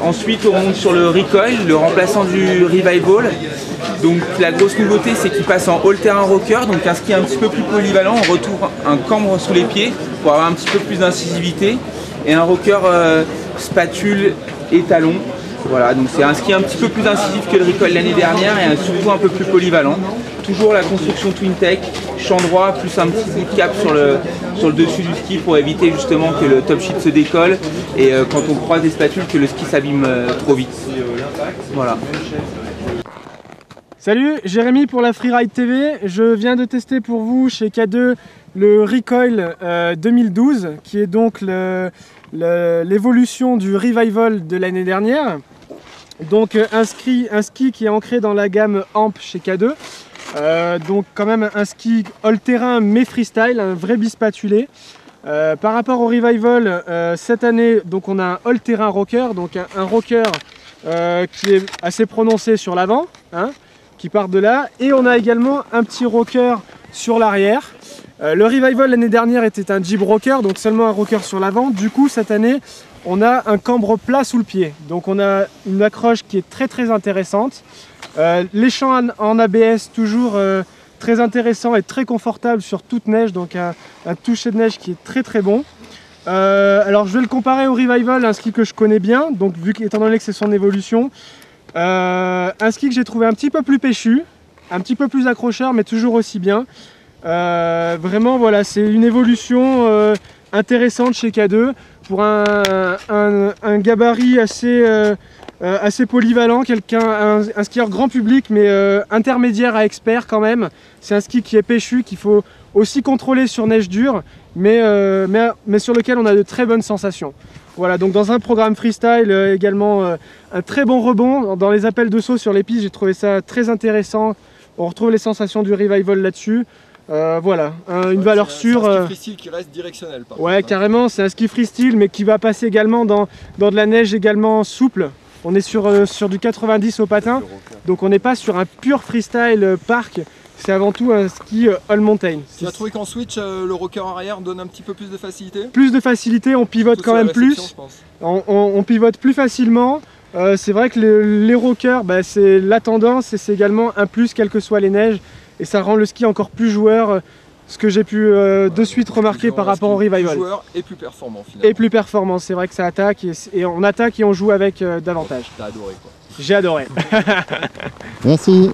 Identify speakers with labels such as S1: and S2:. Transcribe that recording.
S1: Ensuite, on monte sur le Recoil, le remplaçant du Revival. Donc la grosse nouveauté, c'est qu'il passe en all-terrain rocker, donc un ski un petit peu plus polyvalent. On retrouve un cambre sous les pieds pour avoir un petit peu plus d'incisivité et un rocker spatule et talon. Voilà, donc c'est un ski un petit peu plus incisif que le Recoil l'année dernière et surtout un peu plus polyvalent. Toujours la construction Twin Tech, champ droit, plus un petit bout de cap sur le dessus du ski pour éviter justement que le top sheet se décolle et quand on croise des spatules que le ski s'abîme trop vite. Voilà.
S2: Salut, Jérémy pour la Freeride TV. Je viens de tester pour vous chez K2 le Recoil 2012 qui est donc l'évolution du Revival de l'année dernière. Donc un ski qui est ancré dans la gamme Amp chez K2. Donc quand même un ski all-terrain mais freestyle, un vrai bispatulé. Par rapport au Revival, cette année donc on a un all-terrain rocker, donc un rocker qui est assez prononcé sur l'avant, hein, qui part de là, et on a également un petit rocker sur l'arrière. Le Revival l'année dernière était un jib rocker, donc seulement un rocker sur l'avant. Du coup cette année on a un cambre plat sous le pied, donc on a une accroche qui est très intéressante. Les champs en ABS toujours très intéressant et très confortable sur toute neige, donc un toucher de neige qui est très bon. Alors je vais le comparer au Revival, un ski que je connais bien, donc étant donné que c'est son évolution. Un ski que j'ai trouvé un petit peu plus péchu, un petit peu plus accrocheur, mais toujours aussi bien. Vraiment voilà, c'est une évolution intéressante chez K2 pour un gabarit assez polyvalent, un skieur grand public mais intermédiaire à expert quand même. C'est un ski qui est péchu, qu'il faut aussi contrôler sur neige dure, mais sur lequel on a de très bonnes sensations. Voilà, donc dans un programme freestyle également un très bon rebond. Dans les appels de saut sur les pistes, j'ai trouvé ça très intéressant. On retrouve les sensations du Revival là-dessus. Voilà, une valeur sûre.
S3: C'est un ski freestyle qui reste directionnel.
S2: Ouais, carrément, c'est un ski freestyle mais qui va passer également dans de la neige également souple. On est sur du 90 au patin, donc on n'est pas sur un pur freestyle park. C'est avant tout un ski all mountain.
S3: Tu as trouvé qu'en switch, le rocker arrière donne un petit peu plus de facilité?
S2: Plus de facilité, on pivote quand même plus. On pivote plus facilement. C'est vrai que les rockers, c'est la tendance et c'est également un plus quelles que soient les neiges. Et ça rend le ski encore plus joueur, ce que j'ai pu de suite remarquer par rapport au Revival.
S3: Plus joueur et plus performant finalement.
S2: Et plus performant, c'est vrai que ça attaque et on attaque et on joue avec davantage.
S3: T'as adoré quoi.
S2: J'ai adoré.
S4: Merci.